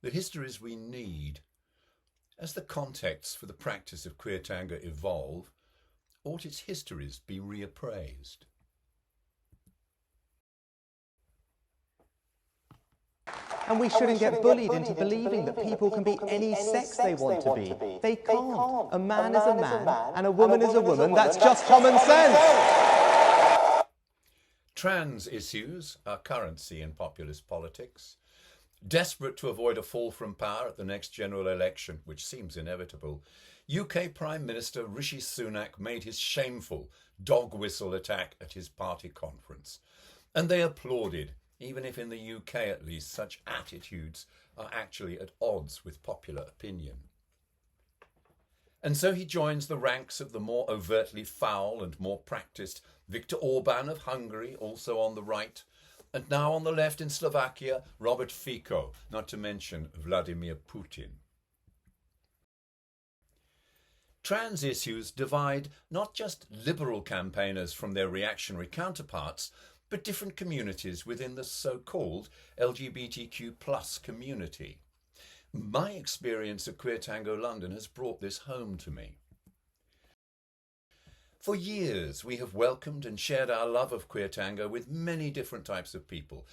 the histories we need. As the contexts for the practice of queer tango evolve, ought its histories be reappraised? And we shouldn't get bullied into believing that people can be any sex they want to be. They can't. A man is a man and a woman is a woman. That's just common sense. Trans issues are currency in populist politics. Desperate to avoid a fall from power at the next general election, which seems inevitable, UK Prime Minister Rishi Sunak made his shameful dog whistle attack at his party conference. And they applauded, even if in the UK at least such attitudes are actually at odds with popular opinion. And so he joins the ranks of the more overtly foul and more practised Viktor Orban of Hungary, also on the right, and now on the left in Slovakia, Robert Fico, not to mention Vladimir Putin. Trans issues divide not just liberal campaigners from their reactionary counterparts, but different communities within the so-called LGBTQ+ community. My experience of Queer Tango London has brought this home to me. For years, we have welcomed and shared our love of queer tango with many different types of people.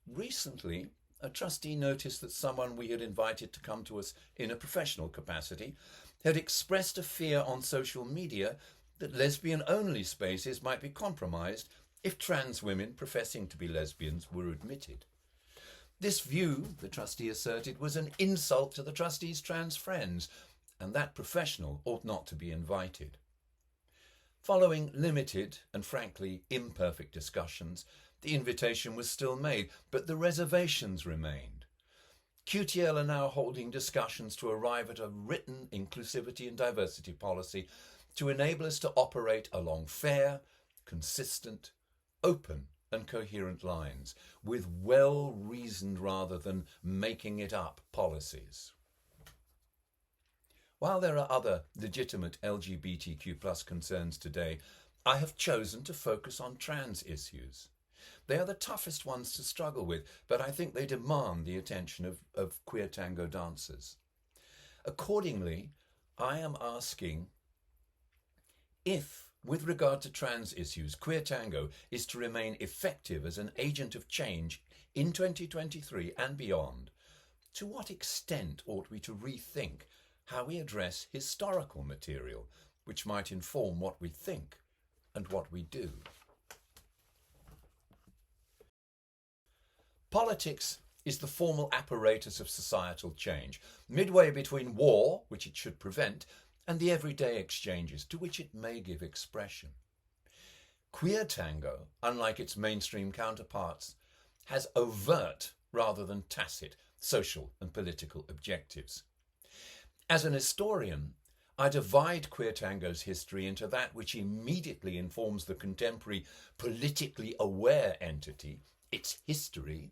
Recently, a trustee noticed that someone we had invited to come to us in a professional capacity had expressed a fear on social media that lesbian-only spaces might be compromised if trans women professing to be lesbians were admitted. This view, the trustee asserted, was an insult to the trustee's trans friends, and that professional ought not to be invited. Following limited and frankly imperfect discussions, the invitation was still made, but the reservations remained. QTL are now holding discussions to arrive at a written inclusivity and diversity policy to enable us to operate along fair, consistent, open and coherent lines, with well-reasoned rather than making-it-up policies. While there are other legitimate LGBTQ+ concerns today, I have chosen to focus on trans issues. They are the toughest ones to struggle with, but I think they demand the attention of queer tango dancers. Accordingly, I am asking if, with regard to trans issues, queer tango is to remain effective as an agent of change in 2023 and beyond, to what extent ought we to rethink how we address historical material, which might inform what we think and what we do? Politics is the formal apparatus of societal change, midway between war, which it should prevent, and the everyday exchanges to which it may give expression. Queer tango, unlike its mainstream counterparts, has overt rather than tacit social and political objectives. As an historian, I divide queer tango's history into that which immediately informs the contemporary politically aware entity, its history,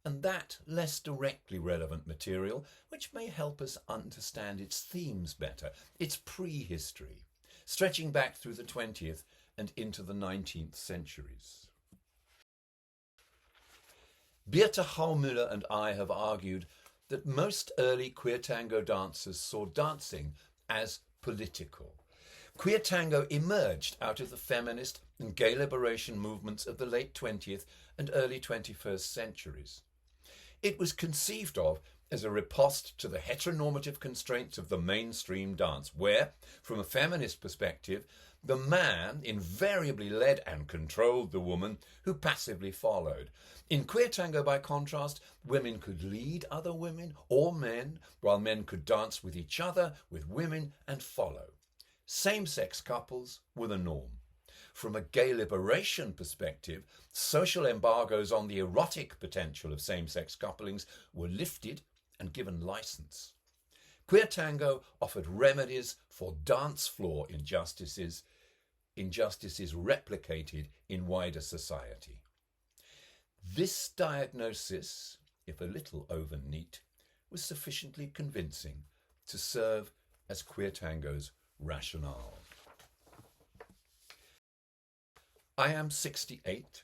and that less directly relevant material which may help us understand its themes better, its prehistory, stretching back through the 20th and into the 19th centuries. Birte Haumüller and I have argued that most early queer tango dancers saw dancing as political. Queer tango emerged out of the feminist and gay liberation movements of the late 20th and early 21st centuries. It was conceived of as a riposte to the heteronormative constraints of the mainstream dance, where, from a feminist perspective, the man invariably led and controlled the woman who passively followed. In queer tango, by contrast, women could lead other women or men, while men could dance with each other, with women, and follow. Same-sex couples were the norm. From a gay liberation perspective, social embargoes on the erotic potential of same-sex couplings were lifted and given license. Queer tango offered remedies for dance floor injustices replicated in wider society. This diagnosis, if a little over-neat, was sufficiently convincing to serve as queer tango's rationale. I am 68.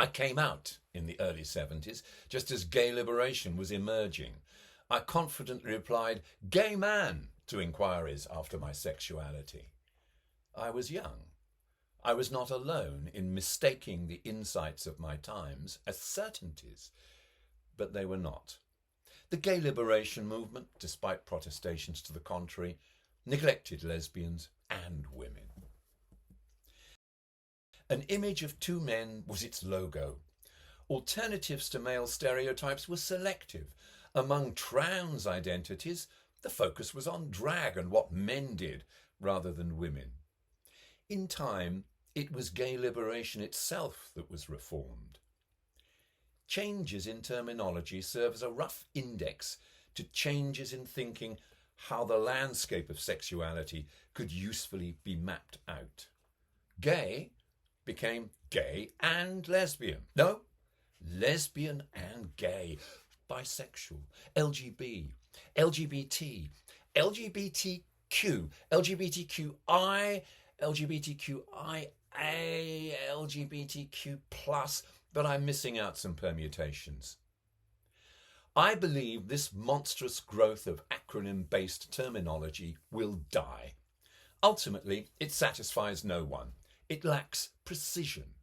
I came out in the early 70s, just as gay liberation was emerging. I confidently replied, "Gay man," to inquiries after my sexuality. I was young. I was not alone in mistaking the insights of my times as certainties, but they were not. The gay liberation movement, despite protestations to the contrary, neglected lesbians and women. An image of two men was its logo. Alternatives to male stereotypes were selective. Among trans identities, the focus was on drag and what men did rather than women. In time, it was gay liberation itself that was reformed. Changes in terminology serve as a rough index to changes in thinking how the landscape of sexuality could usefully be mapped out. Gay became gay and lesbian. No, lesbian and gay, bisexual, LGB, LGBT, LGBTQ, LGBTQI, LGBTQIA, LGBTQ+, but I'm missing out some permutations. I believe this monstrous growth of acronym-based terminology will die. Ultimately, it satisfies no one. It lacks precision.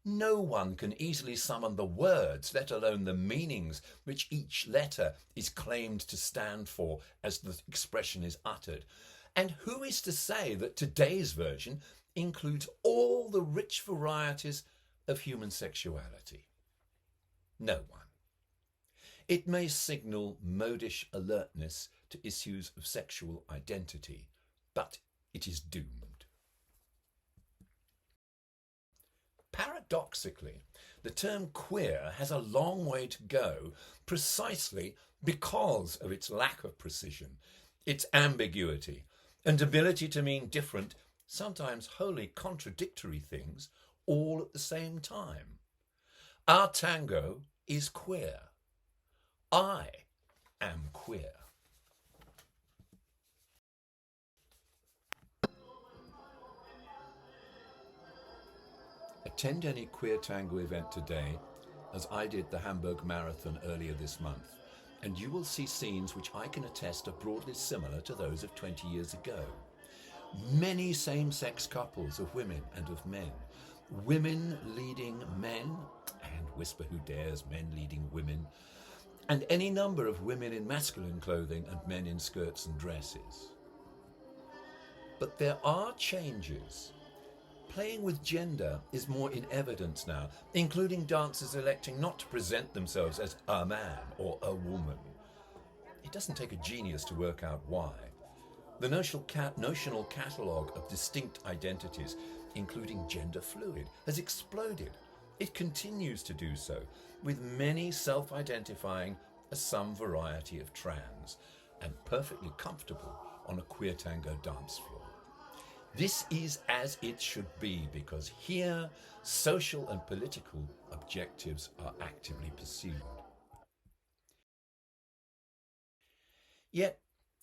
No one can easily summon the words, let alone the meanings, which each letter is claimed to stand for as the expression is uttered. And who is to say that today's version includes all the rich varieties of human sexuality? No one. It may signal modish alertness to issues of sexual identity, but it is doomed. Paradoxically, the term queer has a long way to go precisely because of its lack of precision, its ambiguity, and ability to mean different, sometimes wholly contradictory things all at the same time. Our tango is queer. I am queer. Attend any queer tango event today, as I did the Hamburg Marathon earlier this month, and you will see scenes which I can attest are broadly similar to those of 20 years ago. Many same-sex couples of women and of men, women leading men, and whisper who dares, men leading women, and any number of women in masculine clothing and men in skirts and dresses. But there are changes. Playing with gender is more in evidence now, including dancers electing not to present themselves as a man or a woman. It doesn't take a genius to work out why. The notional catalogue of distinct identities, including gender fluid, has exploded. It continues to do so, with many self-identifying as some variety of trans, and perfectly comfortable on a queer tango dance floor. This is as it should be, because here social and political objectives are actively pursued. Yet,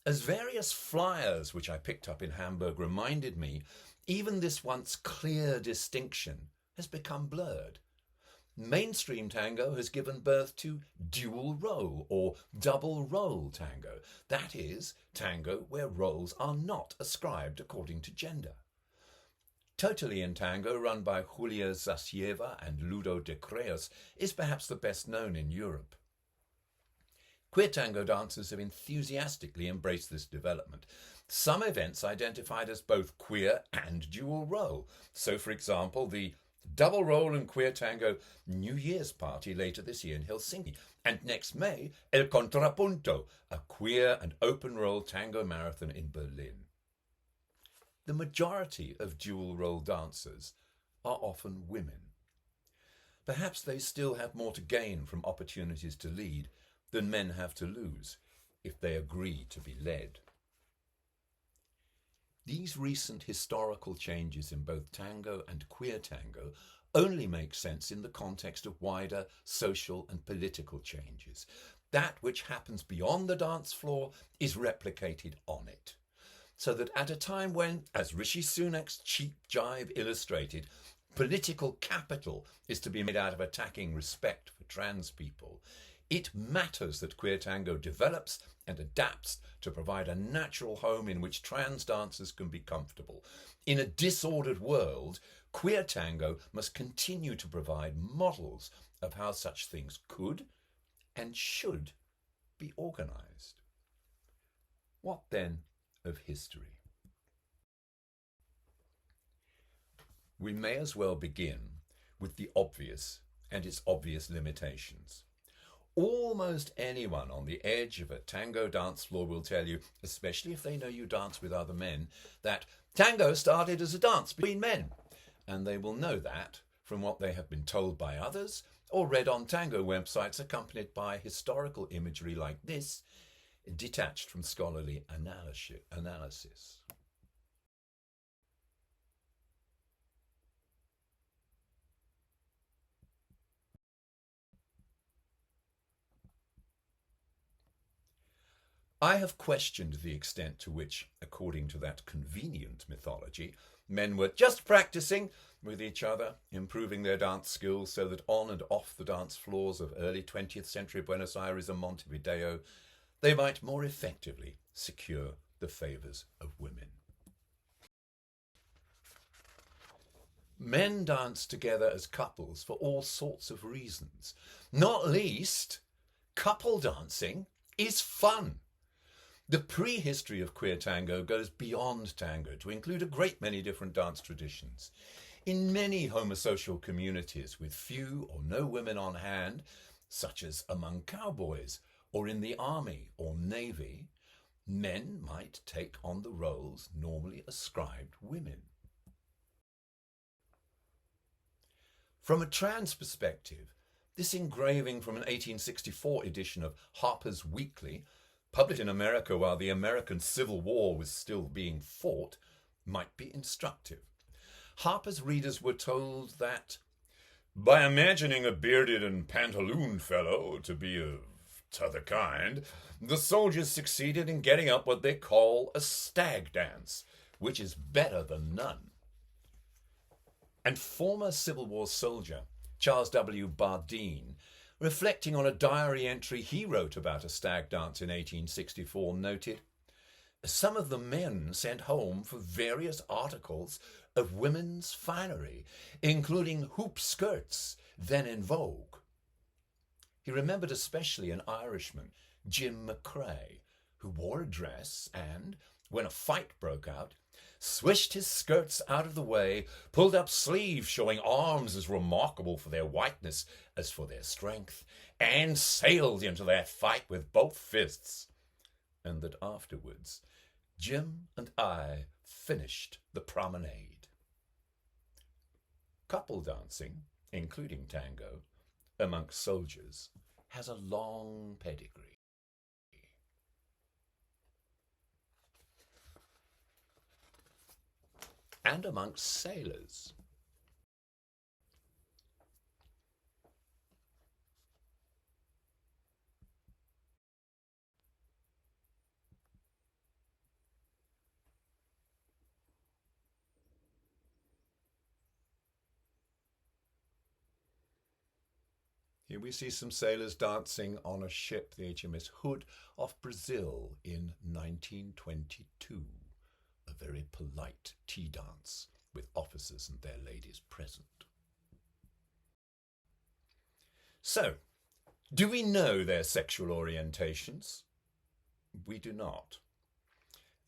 as various flyers which I picked up in Hamburg reminded me, even this once clear distinction has become blurred. Mainstream tango has given birth to dual role or double role tango. That is, tango where roles are not ascribed according to gender. Totally in Tango, run by Julia Zasieva and Ludo de Creus, is perhaps the best known in Europe. Queer tango dancers have enthusiastically embraced this development. Some events identified as both queer and dual role. So, for example, the double role and queer tango New Year's party later this year in Helsinki. And next May, El Contrapunto, a queer and open role tango marathon in Berlin. The majority of dual role dancers are often women. Perhaps they still have more to gain from opportunities to lead than men have to lose if they agree to be led. These recent historical changes in both tango and queer tango only make sense in the context of wider social and political changes. That which happens beyond the dance floor is replicated on it. So that at a time when, as Rishi Sunak's cheap jive illustrated, political capital is to be made out of attacking respect for trans people. It matters that queer tango develops and adapts to provide a natural home in which trans dancers can be comfortable. In a disordered world, queer tango must continue to provide models of how such things could and should be organised. What then of history? We may as well begin with the obvious and its obvious limitations. Almost anyone on the edge of a tango dance floor will tell you, especially if they know you dance with other men, that tango started as a dance between men. And they will know that from what they have been told by others or read on tango websites accompanied by historical imagery like this, detached from scholarly analysis. I have questioned the extent to which, according to that convenient mythology, men were just practicing with each other, improving their dance skills so that on and off the dance floors of early 20th century Buenos Aires and Montevideo, they might more effectively secure the favours of women. Men dance together as couples for all sorts of reasons. Not least, couple dancing is fun. The prehistory of queer tango goes beyond tango to include a great many different dance traditions. In many homosocial communities with few or no women on hand, such as among cowboys or in the army or navy, men might take on the roles normally ascribed women. From a trans perspective, this engraving from an 1864 edition of Harper's Weekly, published in America while the American Civil War was still being fought, might be instructive. Harper's readers were told that, by imagining a bearded and pantaloon fellow to be of t'other kind, the soldiers succeeded in getting up what they call a stag dance, which is better than none. And former Civil War soldier Charles W. Bardeen, reflecting on a diary entry he wrote about a stag dance in 1864, noted, "Some of the men sent home for various articles of women's finery, including hoop skirts then in vogue." He remembered especially an Irishman, Jim McCrae, who wore a dress and, when a fight broke out, swished his skirts out of the way, pulled up sleeves showing arms as remarkable for their whiteness as for their strength, and sailed into that fight with both fists. And that afterwards, Jim and I finished the promenade. Couple dancing, including tango, amongst soldiers, has a long pedigree. And amongst sailors. Here we see some sailors dancing on a ship, the HMS Hood, off Brazil in 1922. A very polite tea dance with officers and their ladies present. So, do we know their sexual orientations? We do not.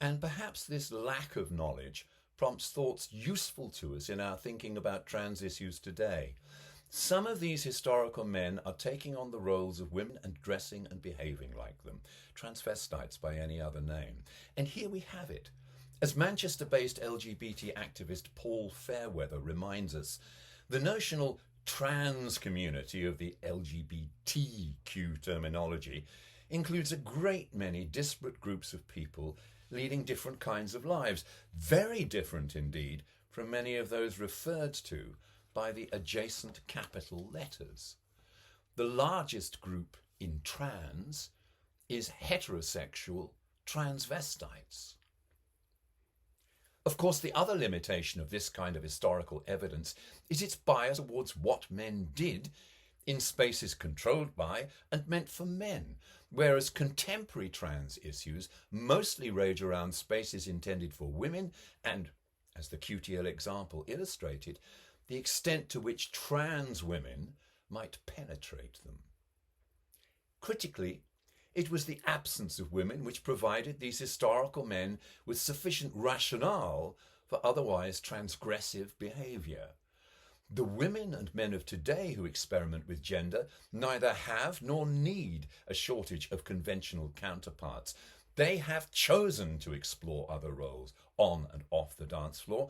And perhaps this lack of knowledge prompts thoughts useful to us in our thinking about trans issues today. Some of these historical men are taking on the roles of women and dressing and behaving like them, transvestites by any other name. And here we have it. As Manchester-based LGBT activist Paul Fairweather reminds us, the notional trans community of the LGBTQ terminology includes a great many disparate groups of people leading different kinds of lives, very different indeed from many of those referred to by the adjacent capital letters. The largest group in trans is heterosexual transvestites. Of course, the other limitation of this kind of historical evidence is its bias towards what men did in spaces controlled by and meant for men, whereas contemporary trans issues mostly rage around spaces intended for women and, as the QTL example illustrated, the extent to which trans women might penetrate them. Critically, it was the absence of women which provided these historical men with sufficient rationale for otherwise transgressive behaviour. The women and men of today who experiment with gender neither have nor need a shortage of conventional counterparts. They have chosen to explore other roles on and off the dance floor,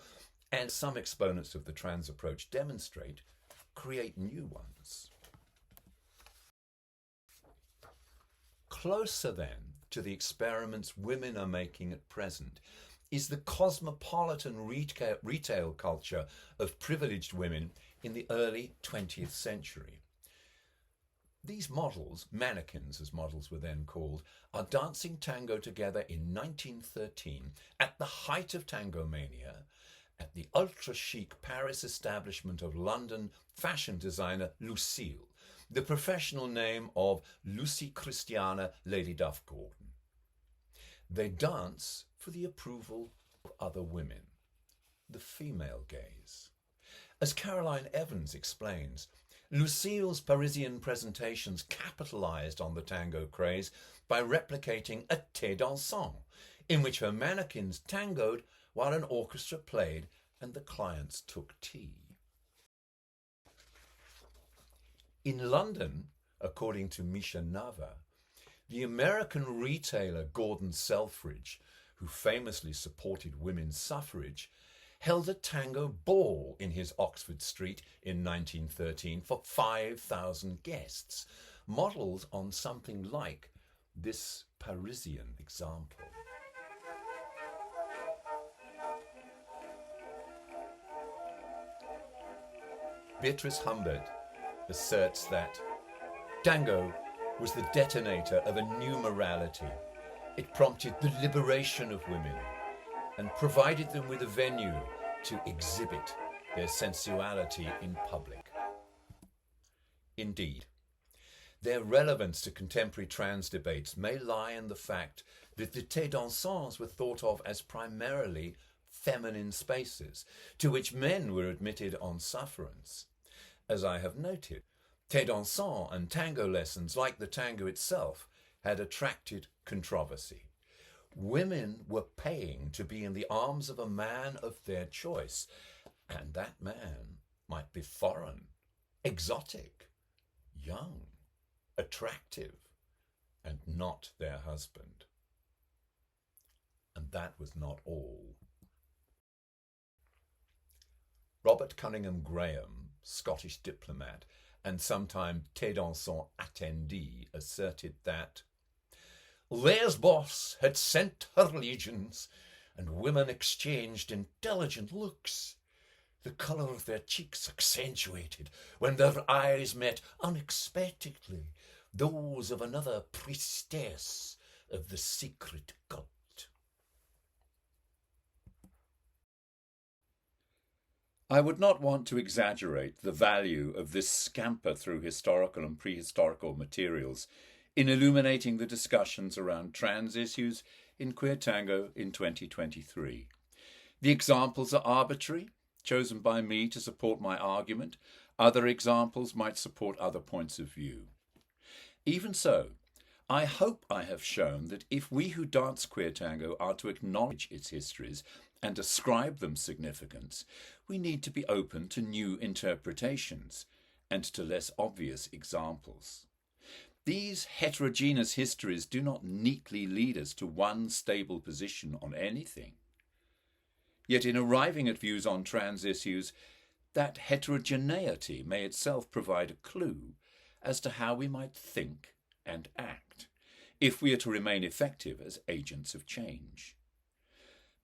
and some exponents of the trans approach demonstrate, create new ones. Closer then to the experiments women are making at present is the cosmopolitan retail culture of privileged women in the early 20th century. These models, mannequins as models were then called, are dancing tango together in 1913 at the height of tango mania at the ultra-chic Paris establishment of London fashion designer Lucille, the professional name of Lucy Christiana Lady Duff Gordon. They dance for the approval of other women, the female gaze. As Caroline Evans explains, Lucille's Parisian presentations capitalized on the tango craze by replicating a thé dansant, in which her mannequins tangoed while an orchestra played and the clients took tea. In London, according to Misha Nava, the American retailer Gordon Selfridge, who famously supported women's suffrage, held a tango ball in his Oxford Street in 1913 for 5,000 guests, modelled on something like this Parisian example. Beatrice Humbert asserts that tango was the detonator of a new morality. It prompted the liberation of women and provided them with a venue to exhibit their sensuality in public. Indeed, their relevance to contemporary trans debates may lie in the fact that the thé dansants were thought of as primarily feminine spaces, to which men were admitted on sufferance. As I have noted, thé dansant and tango lessons, like the tango itself, had attracted controversy. Women were paying to be in the arms of a man of their choice, and that man might be foreign, exotic, young, attractive, and not their husband. And that was not all. Robert Cunningham Graham, Scottish diplomat and sometime thé dansant attendee, asserted that Lesbos had sent her legions, and women exchanged intelligent looks, the colour of their cheeks accentuated when their eyes met unexpectedly those of another priestess of the secret cult. I would not want to exaggerate the value of this scamper through historical and prehistorical materials in illuminating the discussions around trans issues in queer tango in 2023. The examples are arbitrary, chosen by me to support my argument. Other examples might support other points of view. Even so, I hope I have shown that if we who dance queer tango are to acknowledge its histories and ascribe them significance, we need to be open to new interpretations and to less obvious examples. These heterogeneous histories do not neatly lead us to one stable position on anything. Yet in arriving at views on trans issues, that heterogeneity may itself provide a clue as to how we might think and act if we are to remain effective as agents of change.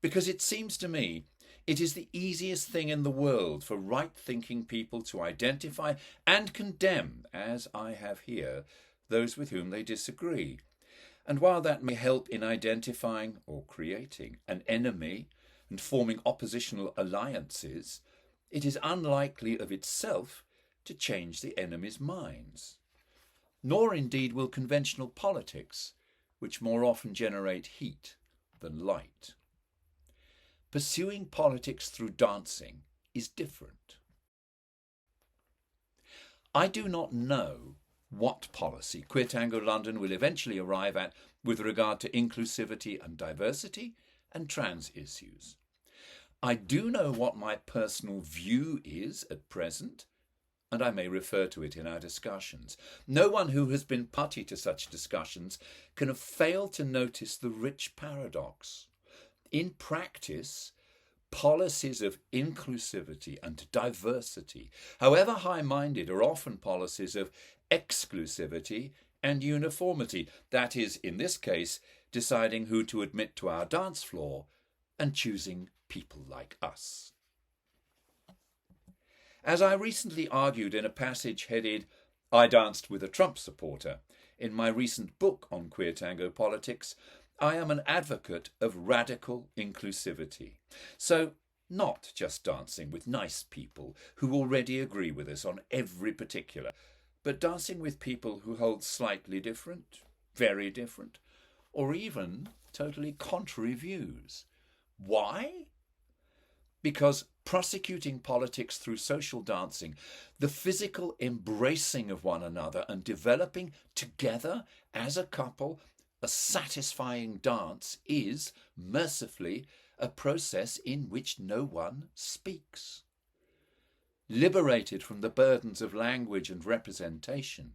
Because it seems to me it is the easiest thing in the world for right-thinking people to identify and condemn, as I have here, those with whom they disagree. And while that may help in identifying or creating an enemy, and forming oppositional alliances, it is unlikely of itself to change the enemy's minds. Nor indeed will conventional politics, which more often generate heat than light. Pursuing politics through dancing is different. I do not know what policy Queer Tango London will eventually arrive at with regard to inclusivity and diversity and trans issues. I do know what my personal view is at present, and I may refer to it in our discussions. No one who has been party to such discussions can have failed to notice the rich paradox. In practice, policies of inclusivity and diversity, however high-minded, are often policies of exclusivity and uniformity. That is, in this case, deciding who to admit to our dance floor and choosing people like us. As I recently argued in a passage headed "I Danced with a Trump Supporter" in my recent book on queer tango politics, I am an advocate of radical inclusivity. So, not just dancing with nice people who already agree with us on every particular, but dancing with people who hold slightly different, very different, or even totally contrary views. Why? Because prosecuting politics through social dancing, the physical embracing of one another and developing together as a couple a satisfying dance is, mercifully, a process in which no one speaks. Liberated from the burdens of language and representation,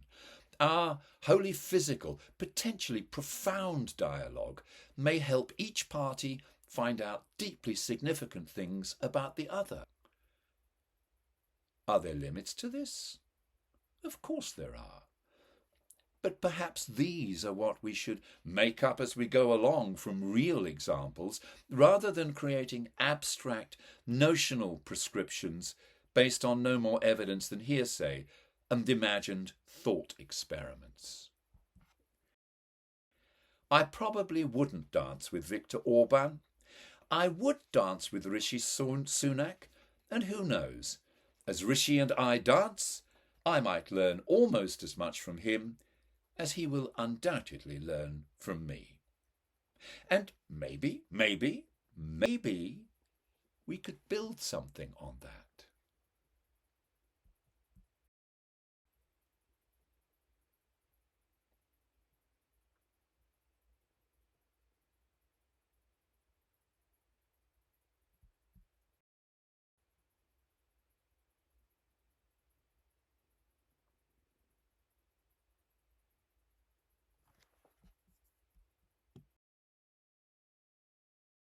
our wholly physical, potentially profound dialogue may help each party find out deeply significant things about the other. Are there limits to this? Of course there are. But perhaps these are what we should make up as we go along from real examples, rather than creating abstract, notional prescriptions based on no more evidence than hearsay and imagined thought experiments. I probably wouldn't dance with Viktor Orban. I would dance with Rishi Sunak, and who knows, as Rishi and I dance, I might learn almost as much from him as he will undoubtedly learn from me. And maybe we could build something on that.